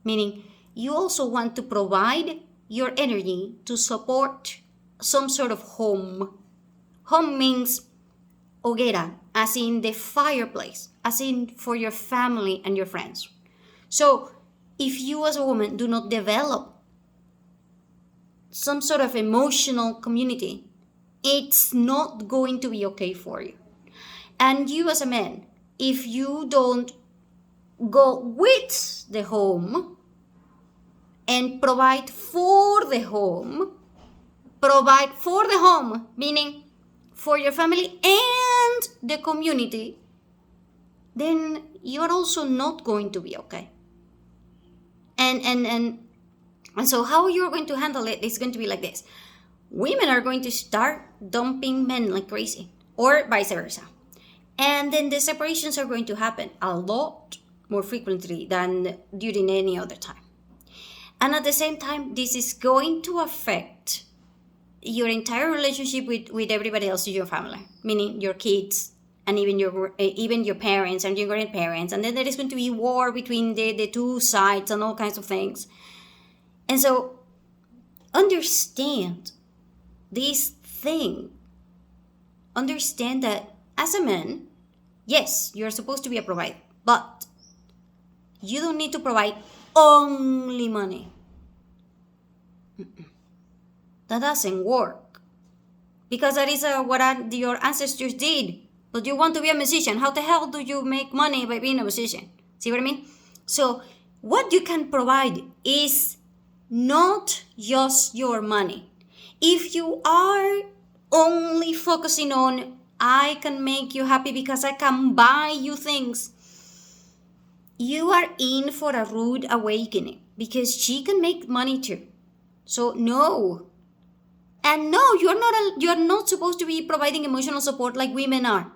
Meaning, you also want to provide your energy to support some sort of home. Home means hoguera, as in the fireplace, as in for your family and your friends. So if you as a woman do not develop some sort of emotional community, it's not going to be okay for you. And you as a man, if you don't go with the home and provide for the home, meaning for your family and the community, then you're also not going to be okay. And so how you're going to handle it is going to be like this. Women are going to start dumping men like crazy, or vice versa. And then the separations are going to happen a lot more frequently than during any other time. And at the same time, this is going to affect your entire relationship with everybody else in your family, meaning your kids and even your parents and your grandparents. And then there is going to be war between the two sides and all kinds of things. And so understand this thing. Understand that as a man, yes, you're supposed to be a provider, but you don't need to provide only money. That doesn't work. Because that is what your ancestors did. But you want to be a musician. How the hell do you make money by being a musician? See what I mean? So what you can provide is not just your money. If you are only focusing on, I can make you happy because I can buy you things, you are in for a rude awakening, because she can make money too. So no. And no, you're not supposed to be providing emotional support like women are.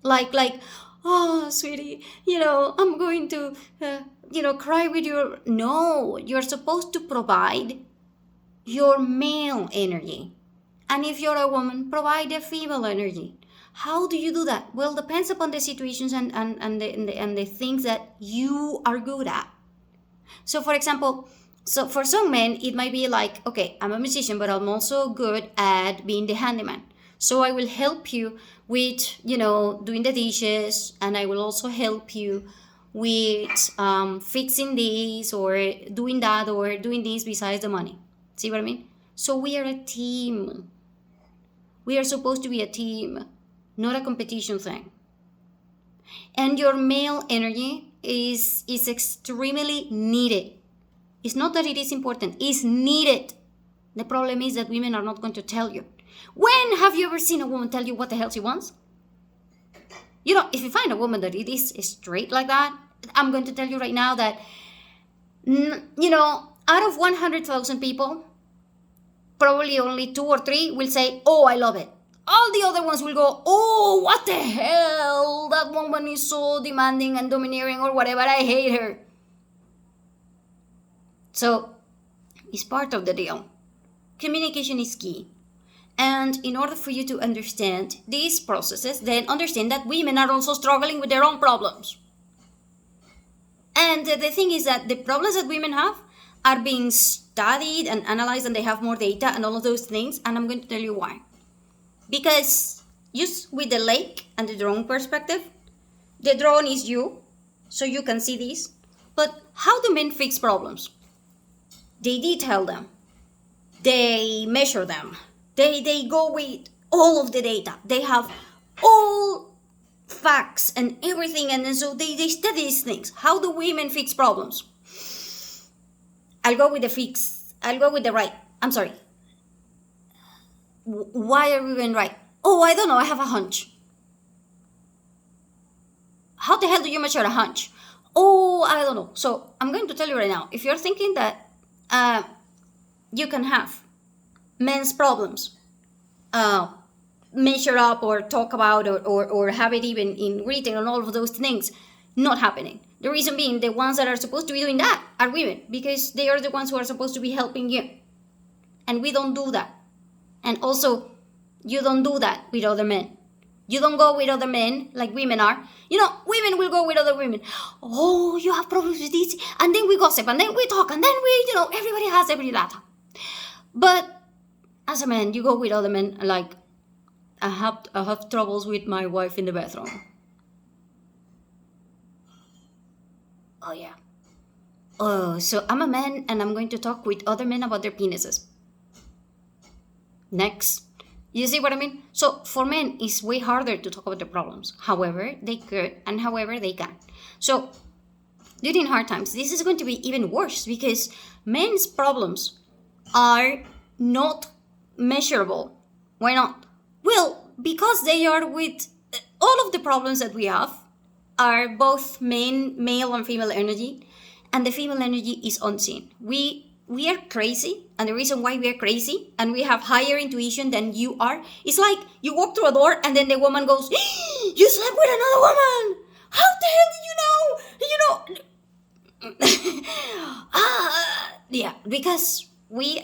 Like, oh, sweetie, I'm going to, cry with you. No, you're supposed to provide your male energy. And if you're a woman, provide a female energy. How do you do that? Well, depends upon the situations and the things that you are good at. So, for example, for some men, it might be like, okay, I'm a musician, but I'm also good at being the handyman. So I will help you with, doing the dishes, and I will also help you with fixing this or doing that or doing this besides the money. See what I mean? So we are a team. We are supposed to be a team, not a competition thing. And your male energy is extremely needed. It's not that it is important, it's needed. The problem is that women are not going to tell you. When have you ever seen a woman tell you what the hell she wants? If you find a woman that it is straight like that, I'm going to tell you right now that, out of 100,000 people, probably only 2 or 3 will say, oh, I love it. All the other ones will go, oh, what the hell? That woman is so demanding and domineering or whatever. I hate her. So, it's part of the deal. Communication is key. And in order for you to understand these processes, then understand that women are also struggling with their own problems. And the thing is that the problems that women have are being studied and analyzed, and they have more data and all of those things. And I'm going to tell you why. Because just with the lake and the drone perspective, the drone is you, so you can see this. But how do men fix problems? They detail them. They measure them. They go with all of the data. They have all facts and everything, and then so they study these things. How do women fix problems? I'll go with the right. I'm sorry. Why are women right? Oh, I don't know. I have a hunch. How the hell do you measure a hunch? Oh, I don't know. So I'm going to tell you right now. If you're thinking that you can have men's problems measure up or talk about or have it even in written and all of those things, not happening. The reason being, the ones that are supposed to be doing that are women, because they are the ones who are supposed to be helping you. And we don't do that. And also, you don't do that with other men. You don't go with other men like women are. Women will go with other women. Oh, you have problems with this, and then we gossip, and then we talk, and then everybody has every data. But as a man, you go with other men like, I have troubles with my wife in the bathroom. Oh yeah. Oh, so I'm a man and I'm going to talk with other men about their penises. Next. You see what I mean? So for men, it's way harder to talk about their problems. However, they could and however they can. So during hard times, this is going to be even worse because men's problems are not measurable. Why not? Well, because they are with all of the problems that we have are both male and female energy, and the female energy is unseen. We are crazy, and the reason why we are crazy and we have higher intuition than you are is like you walk through a door and then the woman goes, "You slept with another woman. How the hell did you know? Yeah, because we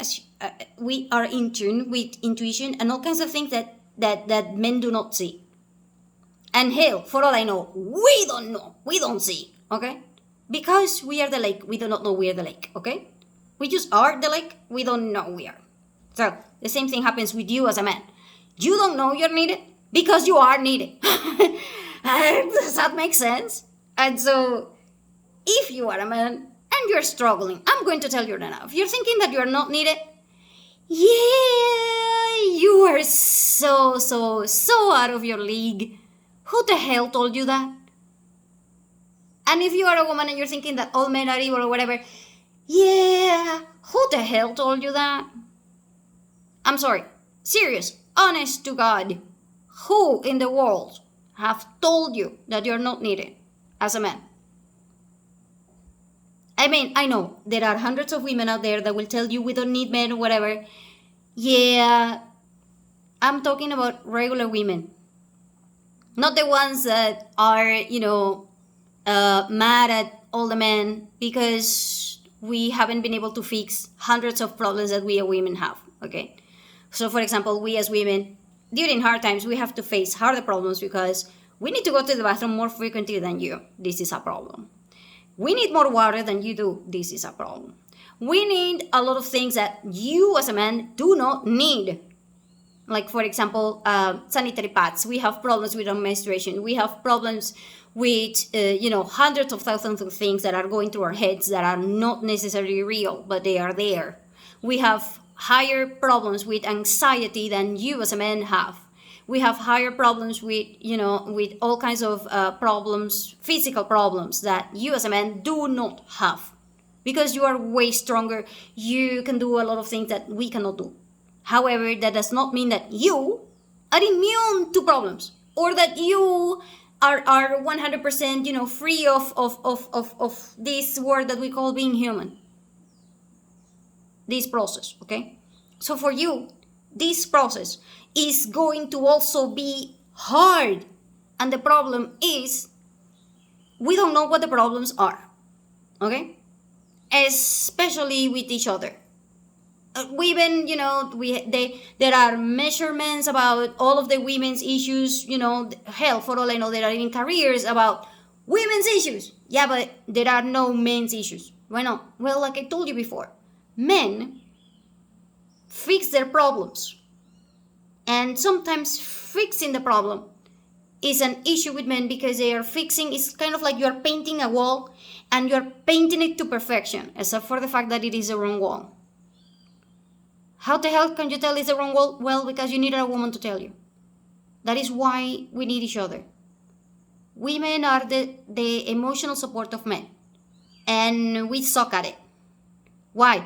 are in tune with intuition and all kinds of things that men do not see. And hell, for all I know, we don't know. We don't see. Okay? Because we are the lake, we do not know we are the lake. Okay? We just are the lake, we don't know we are. So, the same thing happens with you as a man. You don't know you're needed because you are needed. Does that make sense? And so, if you are a man and you're struggling, I'm going to tell you right now. If you're thinking that you're not needed, yeah, you are so out of your league. Who the hell told you that? And if you are a woman and you're thinking that all men are evil or whatever, yeah, who the hell told you that? I'm sorry. Serious, honest to God. Who in the world have told you that you're not needed as a man? I mean, I know there are hundreds of women out there that will tell you we don't need men or whatever. Yeah, I'm talking about regular women. Not the ones that are, mad at all the men because we haven't been able to fix hundreds of problems that we as women have, okay? So, for example, we as women, during hard times, we have to face harder problems because we need to go to the bathroom more frequently than you. This is a problem. We need more water than you do. This is a problem. We need a lot of things that you as a man do not need. Like, for example, sanitary pads. We have problems with our menstruation. We have problems with, hundreds of thousands of things that are going through our heads that are not necessarily real, but they are there. We have higher problems with anxiety than you as a man have. We have higher problems with, with all kinds of problems, physical problems that you as a man do not have. Because you are way stronger, you can do a lot of things that we cannot do. However, that does not mean that you are immune to problems or that you are 100% free of this word that we call being human. This process, okay? So for you, this process is going to also be hard. And the problem is we don't know what the problems are, okay? Especially with each other. Women, there are measurements about all of the women's issues, hell, for all I know, there are even careers about women's issues. Yeah, but there are no men's issues. Why not? Well, like I told you before, men fix their problems. And sometimes fixing the problem is an issue with men because they are fixing, it's kind of like you're painting a wall and you're painting it to perfection, except for the fact that it is the wrong wall. How the hell can you tell it's the wrong wall? Well, because you needed a woman to tell you. That is why we need each other. Women are the emotional support of men. And we suck at it. Why?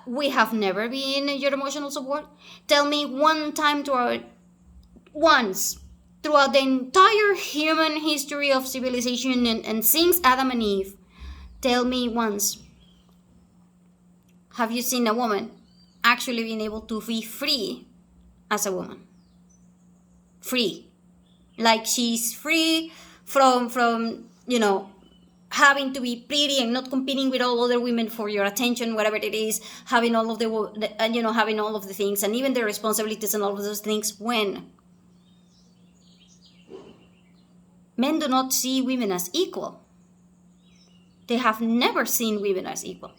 We have never been your emotional support. Tell me once throughout the entire human history of civilization and since Adam and Eve, tell me once, have you seen a woman actually being able to be free as a woman? Free. Like she's free from having to be pretty and not competing with all other women for your attention, whatever it is, having all of having all of the things and even the responsibilities and all of those things. When? men do not see women as equal. They have never seen women as equal.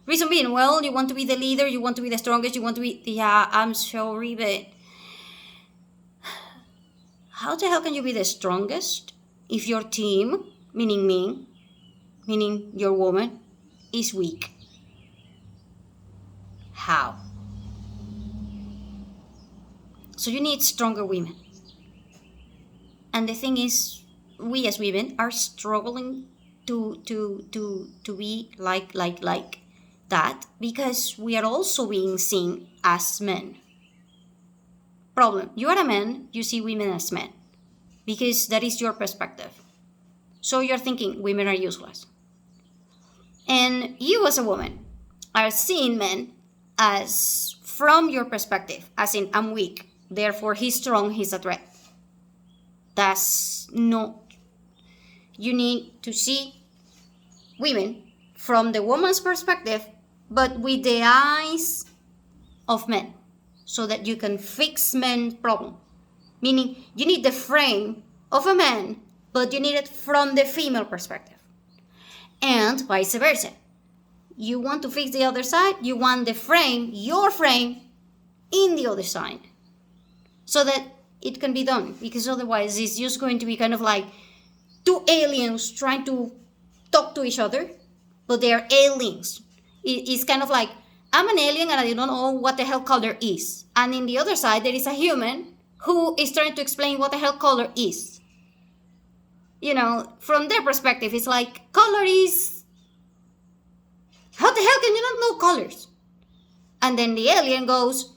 Reason being, well, you want to be the leader, you want to be the strongest, you want to be, yeah, I'm sorry, but how the hell can you be the strongest if your team, meaning me, meaning your woman, is weak? How? So you need stronger women. And the thing is, we as women are struggling to be like that because we are also being seen as men. Problem, you are a man, you see women as men because that is your perspective. So you're thinking women are useless. And you as a woman are seeing men as from your perspective, as in I'm weak, therefore he's strong, he's a threat. That's not. You need to see women from the woman's perspective, but with the eyes of men, so that you can fix men's problem. Meaning, you need the frame of a man, but you need it from the female perspective. And vice versa. You want to fix the other side, you want the frame, your frame, in the other side. So that it can be done, because otherwise it's just going to be kind of like two aliens trying to talk to each other, but they are aliens. It's kind of like, I'm an alien and I don't know what the hell color is. And in the other side, there is a human who is trying to explain what the hell color is. You know, from their perspective, it's like, color is... How the hell can you not know colors? And then the alien goes,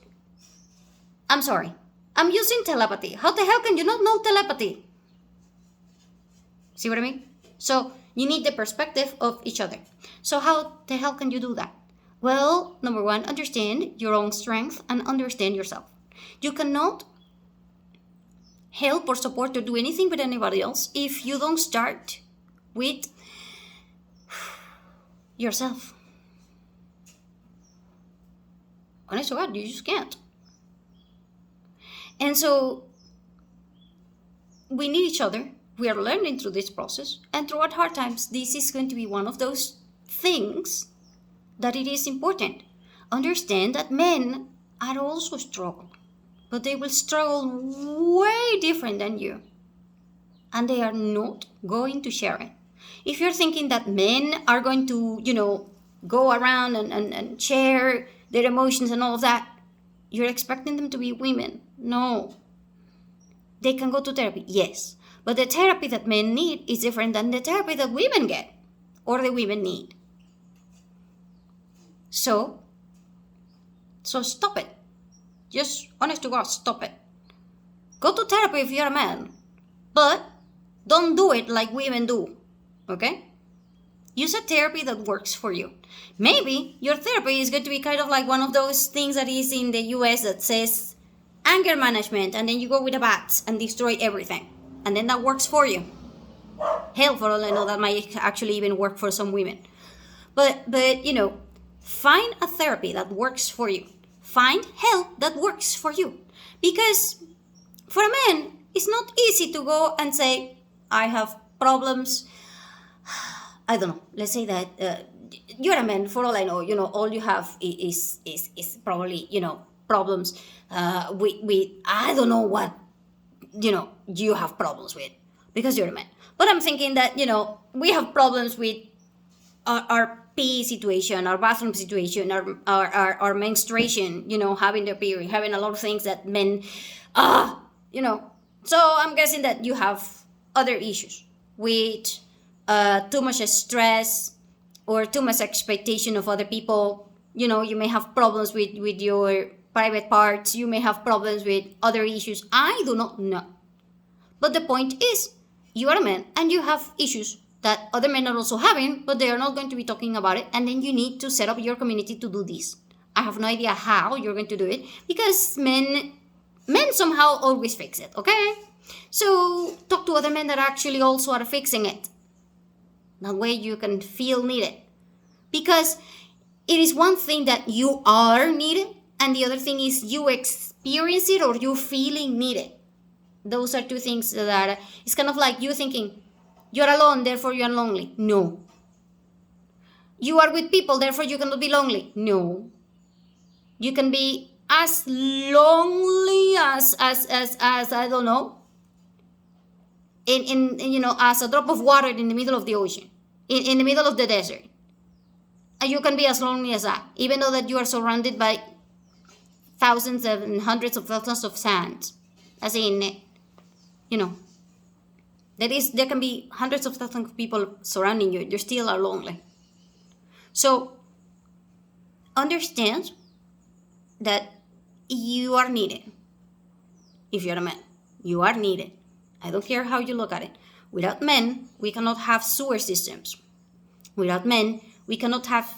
I'm sorry, I'm using telepathy. How the hell can you not know telepathy? See what I mean? So you need the perspective of each other. So how the hell can you do that? Well, number one, understand your own strength and understand yourself. You cannot help or support or do anything with anybody else if you don't start with yourself. Honest to God, you just can't. And so we need each other. We are learning through this process. And throughout hard times, this is going to be one of those things that it is important. Understand that men are also struggling. But they will struggle way different than you. And they are not going to share it. If you're thinking that men are going to, go around and share their emotions and all of that, you're expecting them to be women. No. They can go to therapy, yes. But the therapy that men need is different than the therapy that women get or the women need. So stop it. Just honest to God, stop it. Go to therapy if you're a man, but don't do it like women do, okay? Use a therapy that works for you. Maybe your therapy is going to be kind of like one of those things that is in the US that says anger management, and then you go with a bat and destroy everything. And then that works for you. Hell, for all I know, that might actually even work for some women. But find a therapy that works for you. Find help that works for you. Because for a man, it's not easy to go and say, I have problems. I don't know. Let's say that you're a man. For all I know, all you have is probably, problems with I don't know what, you have problems with because you're a man. But I'm thinking that, we have problems with our pee situation, our bathroom situation, our menstruation, having the period, having a lot of things that men, So I'm guessing that you have other issues with too much stress or too much expectation of other people. You may have problems with your private parts. You may have problems with other issues. I do not know. But the point is, you are a man and you have issues that other men are also having, but they are not going to be talking about it. And then you need to set up your community to do this. I have no idea how you're going to do it because men somehow always fix it, okay? So talk to other men that actually also are fixing it. That way you can feel needed. Because it is one thing that you are needed, and the other thing is you experience it or you feeling needed. Those are two things that it's kind of like you thinking you're alone, therefore you're lonely. No. You are with people, therefore you cannot be lonely. No. You can be as lonely as I don't know, in as a drop of water in the middle of the ocean, in the middle of the desert. And you can be as lonely as that, even though that you are surrounded by thousands and hundreds of thousands of sand. As in, you know, there can be hundreds of thousands of people surrounding you. You still are lonely. So understand that you are needed. If you're a man, you are needed. I don't care how you look at it. Without men, we cannot have sewer systems. Without men, we cannot have,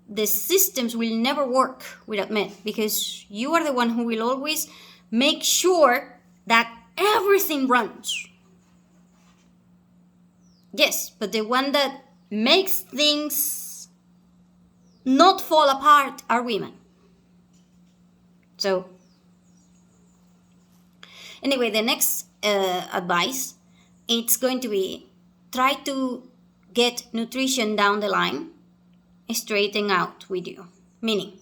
the systems will never work without men, because you are the one who will always make sure that everything runs. Yes, but the one that makes things not fall apart are women. So anyway, the next advice, it's going to be, try to get nutrition down the line straighten out with you. Meaning,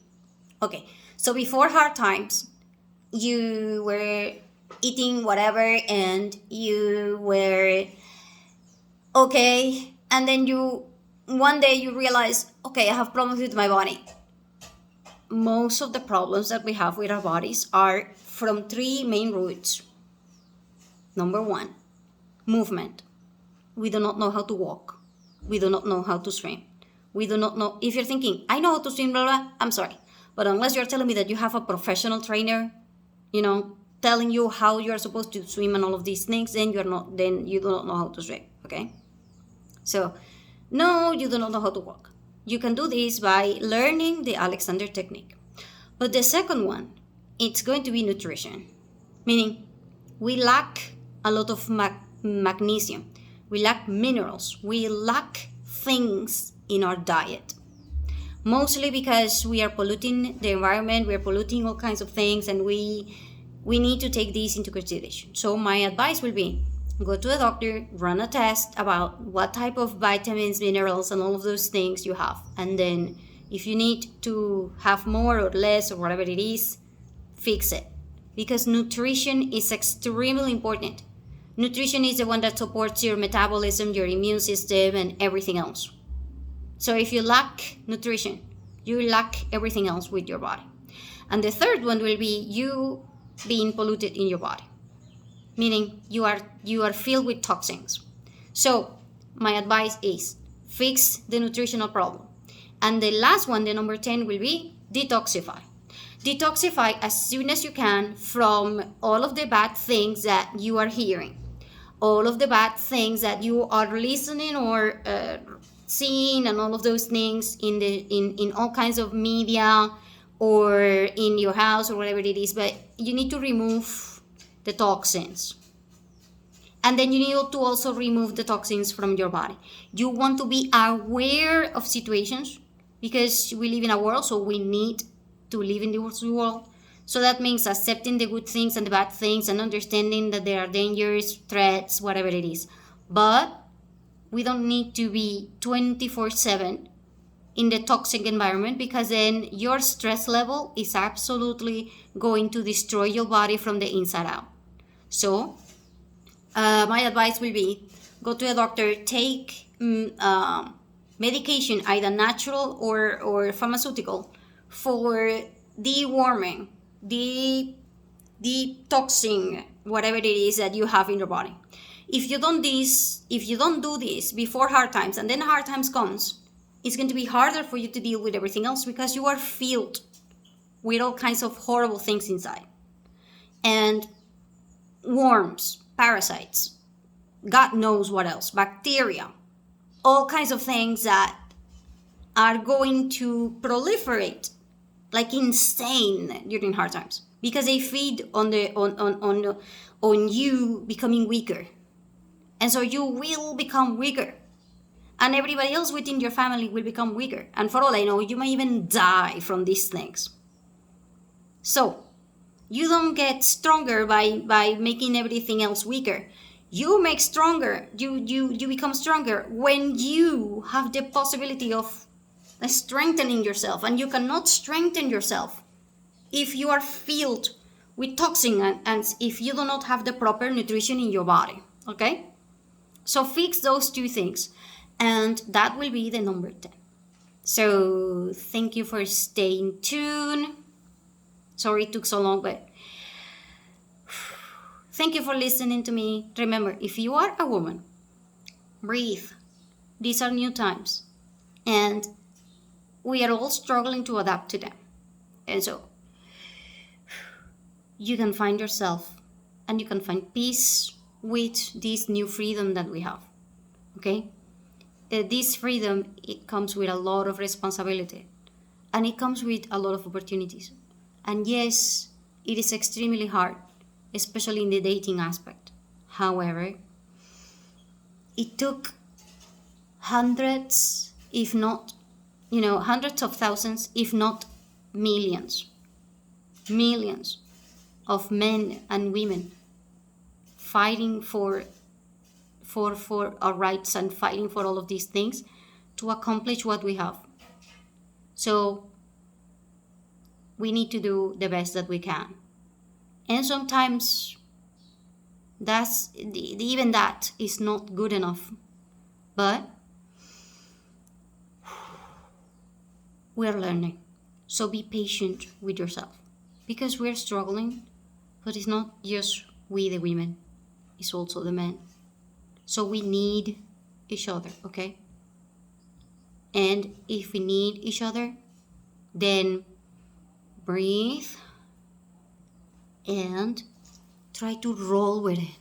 okay, so before hard times, you were eating whatever and you were okay, and then one day you realize, okay, I have problems with my body. Most of the problems that we have with our bodies are from three main roots. Number one, movement. We do not know how to walk. We do not know how to swim. We do not know. If you're thinking, I know how to swim, blah, blah, I'm sorry. But unless you're telling me that you have a professional trainer, telling you how you're supposed to swim and all of these things, then you do not know how to swim, okay? So, no, you do not know how to walk. You can do this by learning the Alexander technique. But the second one, it's going to be nutrition. Meaning, we lack a lot of magnesium. We lack minerals. We lack things in our diet. Mostly because we are polluting the environment, we are polluting all kinds of things, and we need to take these into consideration. So my advice will be, go to a doctor, run a test about what type of vitamins, minerals, and all of those things you have. And then if you need to have more or less or whatever it is, fix it. Because nutrition is extremely important. Nutrition is the one that supports your metabolism, your immune system, and everything else. So if you lack nutrition, you lack everything else with your body. And the third one will be you being polluted in your body. Meaning you are filled with toxins. So my advice is, fix the nutritional problem. And the last one, the number 10, will be detoxify. Detoxify as soon as you can from all of the bad things that you are hearing, all of the bad things that you are listening or seeing, and all of those things in all kinds of media or in your house or whatever it is. But you need to remove the toxins. And then you need to also remove the toxins from your body. You want to be aware of situations, because we live in a world, so we need to live in this world. So that means accepting the good things and the bad things, and understanding that there are dangers, threats, whatever it is. But we don't need to be 24/7 in the toxic environment, because then your stress level is absolutely going to destroy your body from the inside out. So my advice will be, go to a doctor, take medication, either natural or pharmaceutical, for deworming, detoxing, whatever it is that you have in your body. If you don't do this before hard times, and then hard times comes, it's going to be harder for you to deal with everything else, because you are filled with all kinds of horrible things inside. And worms, parasites, God knows what else, bacteria, all kinds of things that are going to proliferate like insane during hard times, because they feed on you becoming weaker. And so you will become weaker, and everybody else within your family will become weaker. And for all I know, you may even die from these things. So You don't get stronger by making everything else weaker. You make stronger. You become stronger when you have the possibility of strengthening yourself, and you cannot strengthen yourself if you are filled with toxin, and if you do not have the proper nutrition in your body. Okay, so fix those two things, and that will be the number 10. So thank you for staying tuned. Sorry it took so long, but thank you for listening to me. Remember, if you are a woman, breathe. These are new times, and we are all struggling to adapt to them. And so you can find yourself, and you can find peace with this new freedom that we have. Okay, this freedom, it comes with a lot of responsibility, and it comes with a lot of opportunities. And yes, it is extremely hard, especially in the dating aspect. However, it took hundreds, if not, hundreds of thousands, if not millions of men and women fighting for our rights and fighting for all of these things to accomplish what we have. So we need to do the best that we can, and sometimes even that is not good enough, but we're learning. So be patient with yourself, because we're struggling, but it's not just we the women, it's also the men. So we need each other, okay? And if we need each other, then breathe and try to roll with it.